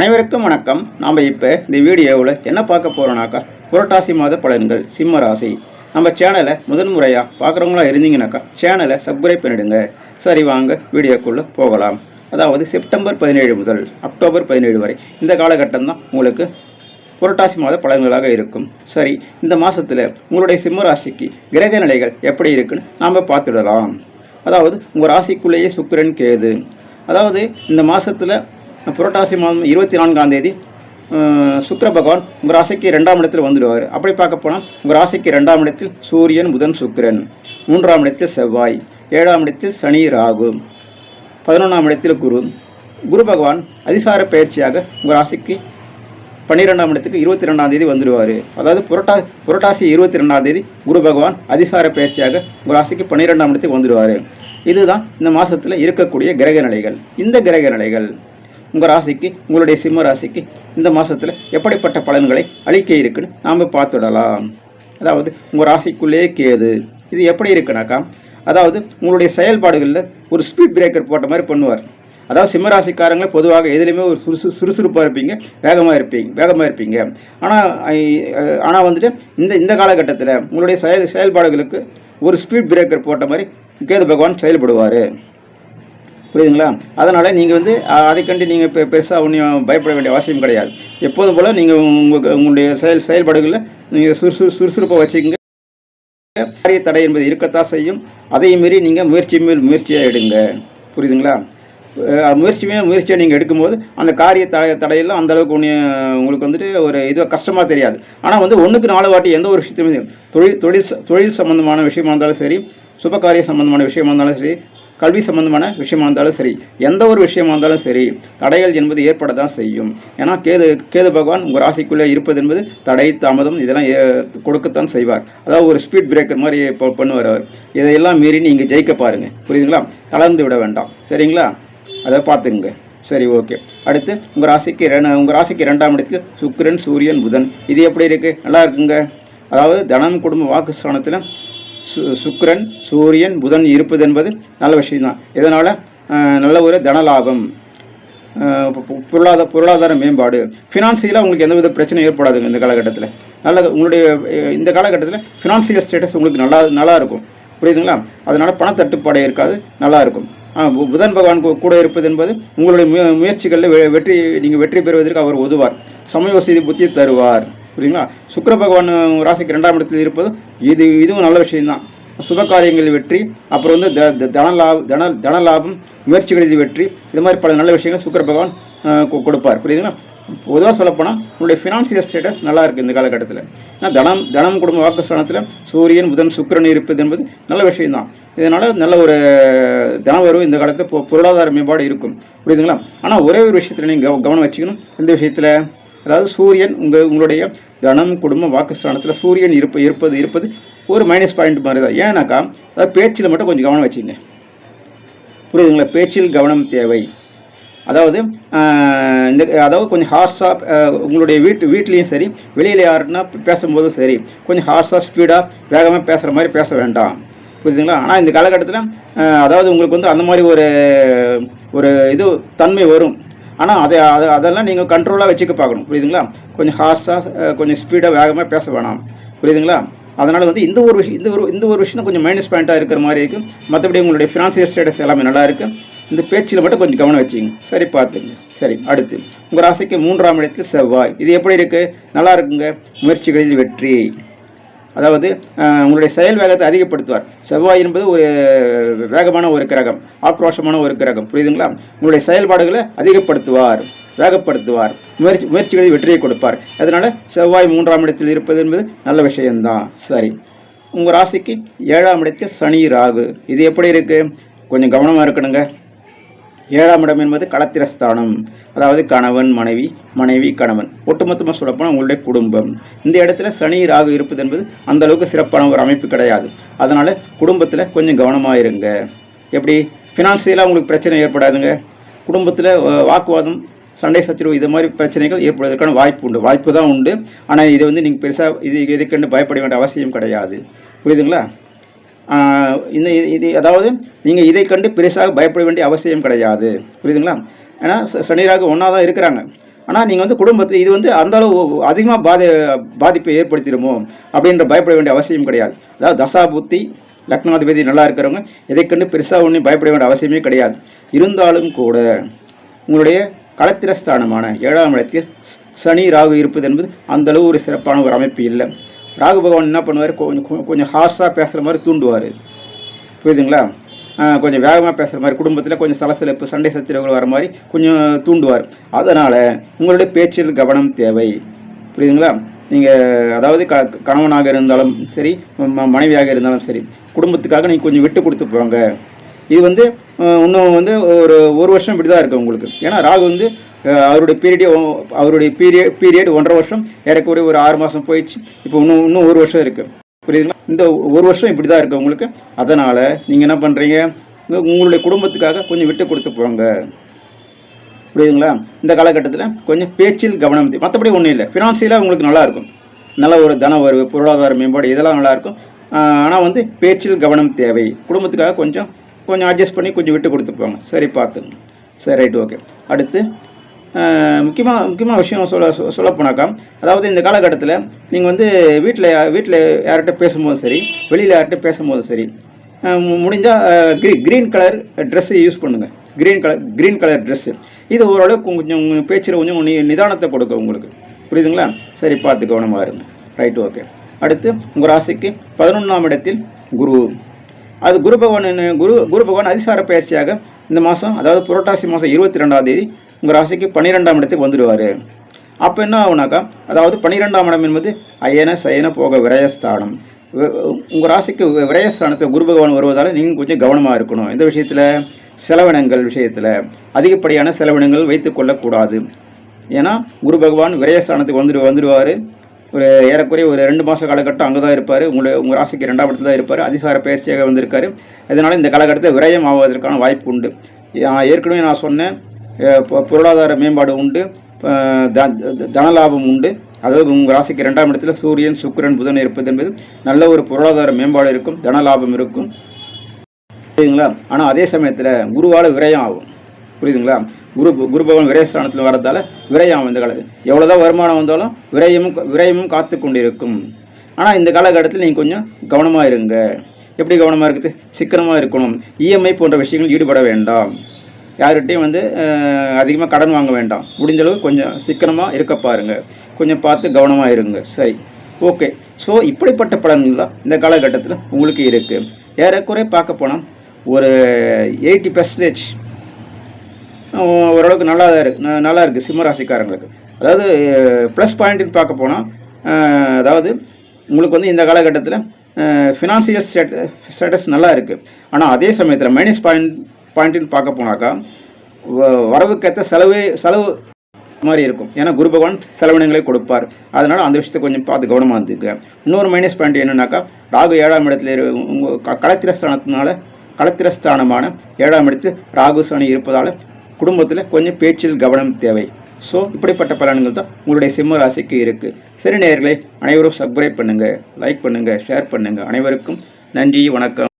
அனைவருக்கும் வணக்கம். நாம் இப்போ இந்த வீடியோவில் என்ன பார்க்க போகிறோம்னாக்கா, புரட்டாசி மாத பலன்கள் சிம்ம ராசி. நம்ம சேனலை முதன்முறையாக பார்க்குறவங்களா இருந்தீங்கன்னாக்கா சேனலை சப்ஸ்கிரைப் பண்ணிடுங்க. சரி, வாங்க வீடியோக்குள்ளே போகலாம். அதாவது செப்டம்பர் 17 முதல் அக்டோபர் 17 வரை இந்த காலகட்டம் தான் உங்களுக்கு புரட்டாசி மாத பலன்களாக இருக்கும். சரி, இந்த மாதத்தில் உங்களுடைய சிம்ம ராசிக்கு கிரக நிலைகள் எப்படி இருக்குன்னு நாம் பார்த்துடலாம். அதாவது உங்கள் ராசிக்குள்ளேயே சுக்கிரன் கேது. அதாவது இந்த மாதத்தில் புரட்டாசி மாதம் 24ஆம் தேதி சுக்கிர பகவான் உங்கள் ராசிக்கு 2ஆம் இடத்தில் வந்துடுவார். அப்படி பார்க்க போனால் உங்கள் ராசிக்கு 2ஆம் இடத்தில் சூரியன், புதன், சுக்கிரன், 3ஆம் இடத்தில் செவ்வாய், 7ஆம் இடத்தில் சனி, ராகு, 11ஆம் இடத்தில் குரு பகவான் அதிசார பயிற்சியாக உங்கள் ராசிக்கு 12ஆம் இடத்துக்கு 22ஆம் தேதி வந்துடுவார். அதாவது புரட்டாசி 22ஆம் தேதி குரு பகவான் அதிசார பயிற்சியாக உங்கள் ராசிக்கு 12ஆம் இடத்துக்கு வந்துடுவார். இதுதான் இந்த மாதத்தில் இருக்கக்கூடிய கிரக நிலைகள். இந்த கிரக நிலைகள் உங்கள் ராசிக்கு, உங்களுடைய சிம்ம ராசிக்கு இந்த மாதத்தில் எப்படிப்பட்ட பலன்களை அளிக்க இருக்குன்னு நாம் பார்த்துடலாம். அதாவது உங்கள் ராசிக்குள்ளே கேது. இது எப்படி இருக்குனாக்கா, அதாவது உங்களுடைய செயல்பாடுகளில் ஒரு ஸ்பீட் பிரேக்கர் போட்ட மாதிரி பண்ணுவார். அதாவது சிம்மராசிக்காரங்களே பொதுவாக எதுலேயுமே ஒரு சுறுசுறுப்பாக இருப்பீங்க, வேகமாக இருப்பீங்க. ஆனால் வந்துட்டு இந்த காலகட்டத்தில் உங்களுடைய செயல்பாடுகளுக்கு ஒரு ஸ்பீட் பிரேக்கர் போட்ட மாதிரி கேது பகவான் செயல்படுவார். புரியுதுங்களா? அதனால் நீங்கள் அதை கண்டு நீங்கள் பெருசாக ஒன்றும் பயப்பட வேண்டிய அவசியம் கிடையாது. எப்போதும் போல் நீங்கள் உங்களுடைய செயல்பாடுகளில் நீங்கள் சுறுசுறுப்பாக வச்சுக்கோங்க. காரிய தடை என்பது இருக்கத்தான் செய்யும். அதையும் மீறி நீங்கள் முயற்சியாக எடுங்க. புரியுதுங்களா? முயற்சியாக நீங்கள் எடுக்கும்போது அந்த காரிய தடையெல்லாம் அந்தளவுக்கு உங்களுக்கு ஒரு இது கஷ்டமாக தெரியாது. ஆனால் 1க்கு 4 வாட்டி எந்த ஒரு விஷயத்தையுமே தொழில் சம்பந்தமான விஷயமா இருந்தாலும் சரி, சுபகாரிய சம்பந்தமான விஷயமா இருந்தாலும் சரி, கல்வி சம்பந்தமான விஷயமா இருந்தாலும் சரி, எந்த ஒரு விஷயமா இருந்தாலும் சரி, தடைகள் என்பது ஏற்பட தான் செய்யும். ஏன்னா கேது பகவான் உங்கள் ராசிக்குள்ளே இருப்பது என்பது தடை, தாமதம் இதெல்லாம் கொடுக்கத்தான் செய்வார். அதாவது ஒரு ஸ்பீட் பிரேக்கர் மாதிரி பண்ணுவார் அவர். இதையெல்லாம் மீறி நீங்கள் ஜெயிக்க பாருங்கள். புரியுதுங்களா? தளர்ந்து விட வேண்டாம். சரிங்களா? அதை பார்த்துங்க. சரி, ஓகே. அடுத்து உங்கள் ராசிக்கு 2ஆம் இடத்தில் சுக்கிரன், சூரியன், புதன். இது எப்படி இருக்குது? நல்லா இருக்குங்க. அதாவது தனம், குடும்ப, வாக்குஸ்தானத்தில் சுக்கிரன், சூரியன், புதன் இருப்பது என்பது நல்ல விஷயம்தான். இதனால் நல்ல ஒரு தனலாபம், பொருளாதார மேம்பாடு, ஃபினான்சியலாக உங்களுக்கு எந்தவித பிரச்சனையும் ஏற்படாதுங்க. இந்த காலகட்டத்தில் உங்களுடைய இந்த காலகட்டத்தில் ஃபினான்சியல் ஸ்டேட்டஸ் உங்களுக்கு நல்லா இருக்கும். புரியுதுங்களா? அதனால் பணத்தட்டுப்பாடு இருக்காது, நல்லாயிருக்கும். புதன் பகவான் கூட இருப்பது என்பது உங்களுடைய முயற்சிகளில் நீங்கள் வெற்றி பெறுவதற்கு அவர் உதவார். சமயோசித புத்தியை தருவார். புரியுங்களா? சுக்கிர பகவான் ராசிக்கு 2ஆம் இடத்தில் இருப்பது இதுவும் நல்ல விஷயம்தான். சுப காரியங்களில் வெற்றி, அப்புறம் தனலாபம், முயற்சிகளில் வெற்றி, இது மாதிரி பல நல்ல விஷயங்கள் சுக்கிர பகவான் கொடுப்பார். புரியுதுங்களா? பொதுவாக சொல்லப்போனால் உங்களுடைய ஃபினான்சியல் ஸ்டேட்டஸ் நல்லா இருக்குது இந்த காலகட்டத்தில். ஏன்னா தனம், குடும்ப, வாக்குஸ்தானத்தில் சூரியன், புதன், சுக்கிரன் இருப்பது என்பது நல்ல விஷயம்தான். இதனால் நல்ல ஒரு தனவரவு இந்த காலத்தில் பொருளாதார மேம்பாடு இருக்கும். புரியுதுங்களா? ஆனால் ஒரே ஒரு விஷயத்தில் நீங்கள் கவனம் வச்சுக்கணும். இந்த விஷயத்தில் அதாவது சூரியன் உங்களுடைய தனம், குடும்பம், வாக்குஸ்தானத்தில் சூரியன் இருப்பது ஒரு மைனஸ் பாயிண்ட் மாதிரி தான். ஏன்னாக்கா அதாவது பேச்சில் மட்டும் கொஞ்சம் கவனம் வச்சுங்க. புரியுதுங்களா? பேச்சில் கவனம் தேவை. அதாவது கொஞ்சம் ஹார்ஸாக உங்களுடைய வீட்லேயும் சரி, வெளியில் யாருன்னா பேசும்போதும் சரி, கொஞ்சம் ஹார்ஸாக ஸ்பீடாக வேகமாக பேசுகிற மாதிரி பேச வேண்டாம். புரியுதுங்களா? ஆனால் இந்த காலகட்டத்தில் அதாவது உங்களுக்கு அந்த மாதிரி ஒரு இது தன்மை வரும். ஆனால் அதெல்லாம் நீங்கள் கண்ட்ரோலாக வச்சுக்க பார்க்கணும். புரியுதுங்களா? கொஞ்சம் ஹார்ஸாக கொஞ்சம் ஸ்பீடாக வேகமாக பேச வேணாம். புரியுதுங்களா? அதனால் இந்த ஒரு விஷயம் கொஞ்சம் மைனஸ் பாயிண்ட்டாக இருக்கிற மாதிரி இருக்குது. மற்றபடி உங்களுடைய ஃபினான்சியல் ஸ்டேட்டஸ் எல்லாமே நல்லா இருக்குது. இந்த பேச்சில் மட்டும் கொஞ்சம் கவனம் வச்சுங்க. சரி, பார்த்துங்க. சரி, அடுத்து உங்கள் ராசிக்கு 3ஆம் இடத்தில் செவ்வாய். இது எப்படி இருக்குது? நல்லா இருக்குங்க. முயற்சிகளில் வெற்றி. அதாவது உங்களுடைய செயல் வேகத்தை அதிகப்படுத்துவார். செவ்வாய் என்பது ஒரு வேகமான ஒரு கிரகம், ஆக்ரோஷமான ஒரு கிரகம். புரியுதுங்களா? உங்களுடைய செயல்பாடுகளை அதிகப்படுத்துவார், வேகப்படுத்துவார், முயற்சிகளில் வெற்றியை கொடுப்பார். அதனால் செவ்வாய் 3ஆம் இடத்தில் இருப்பது என்பது நல்ல விஷயம்தான். சரி, உங்கள் ராசிக்கு 7ஆம் இடத்தில் சனி, ராகு. இது எப்படி இருக்குது? கொஞ்சம் கவனமாக இருக்கணுங்க. 7ஆம் இடம் என்பது களத்திரஸ்தானம். அதாவது கணவன், மனைவி, கணவன், ஒட்டுமொத்தமாக சொல்லப்போனால் உங்களுடைய குடும்பம். இந்த இடத்துல சனி, ராகு இருப்பது என்பது அந்த அளவுக்கு சிறப்பான ஒரு அமைப்பு கிடையாது. அதனால் குடும்பத்தில் கொஞ்சம் கவனமாக இருங்க. எப்படி? ஃபினான்சியலாக உங்களுக்கு பிரச்சனை ஏற்படாதுங்க. குடும்பத்தில் வாக்குவாதம், சண்டை, சச்சரவு இது மாதிரி பிரச்சனைகள் ஏற்படுவதற்கான வாய்ப்பு தான் உண்டு. ஆனால் இதை நீங்கள் பெருசாக இதுக்கென்று பயப்பட வேண்டிய அவசியம் கிடையாது. புரியுதுங்களா? அதாவது நீங்கள் இதை கண்டு பெருசாக பயப்பட வேண்டிய அவசியம் கிடையாது. புரியுதுங்களா? ஏன்னா சனி, ராகு ஒன்றா தான் இருக்கிறாங்க. ஆனால் நீங்கள் வந்து குடும்பத்தில் இது வந்து அந்த அளவு அதிகமாக பாதிப்பை ஏற்படுத்திடுமோ அப்படின்ற பயப்பட வேண்டிய அவசியம் கிடையாது. அதாவது தசா புத்தி லக்னாதிபதி நல்லா இருக்கிறவங்க எதை கண்டு பெருசாக ஒன்றும் பயப்பட வேண்டிய அவசியமே கிடையாது. இருந்தாலும் கூட உங்களுடைய களத்திரஸ்தானமான 7ஆம் இடத்தில் சனி ராகு இருப்பது என்பது அந்தளவு ஒரு சிறப்பான ஒரு அமைப்பு இல்லை. ராகு பகவான் என்ன பண்ணுவார், கொஞ்சம் ஹார்ஷாக பேசுகிற மாதிரி தூண்டுவார். புரியுதுங்களா? கொஞ்சம் வேகமாக பேசுகிற மாதிரி, குடும்பத்தில் கொஞ்சம் சலசலப்பு சண்டை சச்சரவுகள் வர மாதிரி கொஞ்சம் தூண்டுவார். அதனால் உங்களுடைய பேச்சில் கவனம் தேவை. புரியுதுங்களா? நீங்கள் அதாவது கணவனாக இருந்தாலும் சரி, மனைவியாக இருந்தாலும் சரி, குடும்பத்துக்காக நீங்கள் கொஞ்சம் விட்டு கொடுத்து போங்க. இது வந்து இன்னும் வந்து ஒரு வருஷம் இப்படி தான் இருக்குது உங்களுக்கு. ஏன்னா ராகு வந்து அவருடைய பீரியட் 1.5 வருஷம், ஏறக்குறைய ஒரு 6 மாதம் போயிடுச்சு. இப்போ இன்னும் ஒரு வருஷம் இருக்குது. புரியுதுங்களா? இந்த ஒரு வருஷம் இப்படி தான் இருக்குது உங்களுக்கு. அதனால் நீங்கள் என்ன பண்ணுறீங்க, உங்களுடைய குடும்பத்துக்காக கொஞ்சம் விட்டு கொடுத்து போங்க. புரியுதுங்களா? இந்த காலகட்டத்தில் கொஞ்சம் பேச்சில் கவனம், மற்றபடி ஒன்றும் இல்லை. ஃபினான்சியலாக உங்களுக்கு நல்லாயிருக்கும், நல்ல ஒரு தன வரவு, பொருளாதார மேம்பாடு இதெல்லாம் நல்லாயிருக்கும். ஆனால் வந்து பேச்சில் கவனம் தேவை. குடும்பத்துக்காக கொஞ்சம் அட்ஜஸ்ட் பண்ணி கொஞ்சம் விட்டு கொடுத்து போங்க. சரி, பார்த்துங்க. சரி, ரைட், ஓகே. அடுத்து முக்கியமாக விஷயம் சொல்லப்போனாக்கா, அதாவது இந்த காலகட்டத்தில் நீங்கள் வந்து வீட்டில் யார்கிட்ட பேசும்போதும் சரி, வெளியில் யார்கிட்ட பேசும்போதும் சரி, முடிஞ்சால் க்ரீன் கலர் ட்ரெஸ்ஸு யூஸ் பண்ணுங்கள். க்ரீன் கலர் ட்ரெஸ்ஸு இது ஓரளவுக்கு கொஞ்சம் பேச்சில் கொஞ்சம் நிதானத்தை கொடுக்கும் உங்களுக்கு. புரியுதுங்களா? சரி, பார்த்து கவனமாக இருங்க. Right, okay. அடுத்து உங்கள் ராசிக்கு 11ஆம் இடத்தில் குரு. அது குரு பகவான் அதிசார பயிற்சியாக இந்த மாதம், அதாவது புரட்டாசி மாதம் 22ஆம் தேதி உங்கள் ராசிக்கு 12ஆம் இடத்துக்கு வந்துடுவார். அப்போ என்ன ஆகுனாக்கா, அதாவது 12ஆம் இடம் என்பது அயன சயன போக விரயஸ்தானம். உங்கள் ராசிக்கு விரயஸ்தானத்தில் குரு பகவான் வருவதால் நீங்கள் கொஞ்சம் கவனமாக இருக்கணும். இந்த விஷயத்தில் செலவினங்கள் விஷயத்தில் அதிகப்படியான செலவினங்கள் வைத்து கொள்ளக்கூடாது. ஏன்னா குரு பகவான் விரயஸ்தானத்துக்கு வந்துடுவார். ஒரு ஏறக்குறைய ஒரு 2 மாத காலகட்டம் அங்கே தான் இருப்பார். உங்கள் ராசிக்கு 2ஆம் இடத்துல தான் இருப்பார். அதிசார பயிற்சியாக வந்திருக்காரு. இதனால் இந்த காலகட்டத்தில் விரயம் ஆவதற்கான வாய்ப்பு உண்டு. ஏற்கனவே நான் சொன்னேன், பொருளாதார மேம்பாடு உண்டு, தனலாபம் உண்டு. அதாவது உங்கள் ராசிக்கு 2ஆம் இடத்துல சூரியன் சுக்கிரன் புதன் இருப்பது என்பது நல்ல ஒரு பொருளாதார மேம்பாடு இருக்கும், தனலாபம் இருக்கும். புரியுதுங்களா? ஆனால் அதே சமயத்தில் குருவால் விரயம் ஆகும். புரியுதுங்களா? குரு பகவான் விரயஸ்தானத்தில் வரதால் விரயம் இந்த காலத்தில் எவ்வளோதான் வருமானம் வந்தாலும் விரயமும் காத்து கொண்டிருக்கும். ஆனால் இந்த காலகட்டத்தில் நீங்கள் கொஞ்சம் கவனமாக இருங்க. எப்படி கவனமாக இருக்குது? சிக்கனமாக இருக்கணும். இஎம்ஐ போன்ற விஷயங்கள் ஈடுபட வேண்டாம். யார்கிட்டையும் வந்து அதிகமாக கடன் வாங்க வேண்டாம். முடிஞ்சளவு கொஞ்சம் சிக்கனமாக இருக்க பாருங்கள். கொஞ்சம் பார்த்து கவனமாக இருங்க. சரி, ஓகே. ஸோ இப்படிப்பட்ட பலன்கள் தான் இந்த காலகட்டத்தில் உங்களுக்கு இருக்குது. ஏறக்குறை பார்க்க போனால் ஒரு 80% ஓரளவுக்கு நல்லா இருக்குது சிம்மராசிக்காரங்களுக்கு. அதாவது ப்ளஸ் பாயிண்ட்டுன்னு பார்க்க போனால், அதாவது உங்களுக்கு வந்து இந்த காலகட்டத்தில் ஃபினான்சியல் ஸ்டேட்டஸ் நல்லா இருக்குது. ஆனால் அதே சமயத்தில் மைனஸ் பாயிண்ட்டுன்னு பார்க்க போனாக்கா, வரவுக்கேற்ற செலவு மாதிரி இருக்கும். ஏன்னா குரு பகவான் செலவினங்களை கொடுப்பார். அதனால் அந்த விஷயத்தை கொஞ்சம் பார்த்து கவனமாக இருந்துக்க. இன்னொரு மைனஸ் பாயிண்ட் என்னென்னாக்கா, ராகு 7ஆம் இடத்துல உங்கள் களத்திரஸ்தானமான 7ஆம் இடத்தில் ராகு சனி இருப்பதால் குடும்பத்தில் கொஞ்சம் பேச்சில் கவனம் தேவை. ஸோ இப்படிப்பட்ட பலன்கள் தான் உங்களுடைய சிம்ம ராசிக்கு இருக்குது. சரி நேயர்களே, அனைவரும் சப்ஸ்கிரைப் பண்ணுங்கள், லைக் பண்ணுங்கள், ஷேர் பண்ணுங்கள். அனைவருக்கும் நன்றி, வணக்கம்.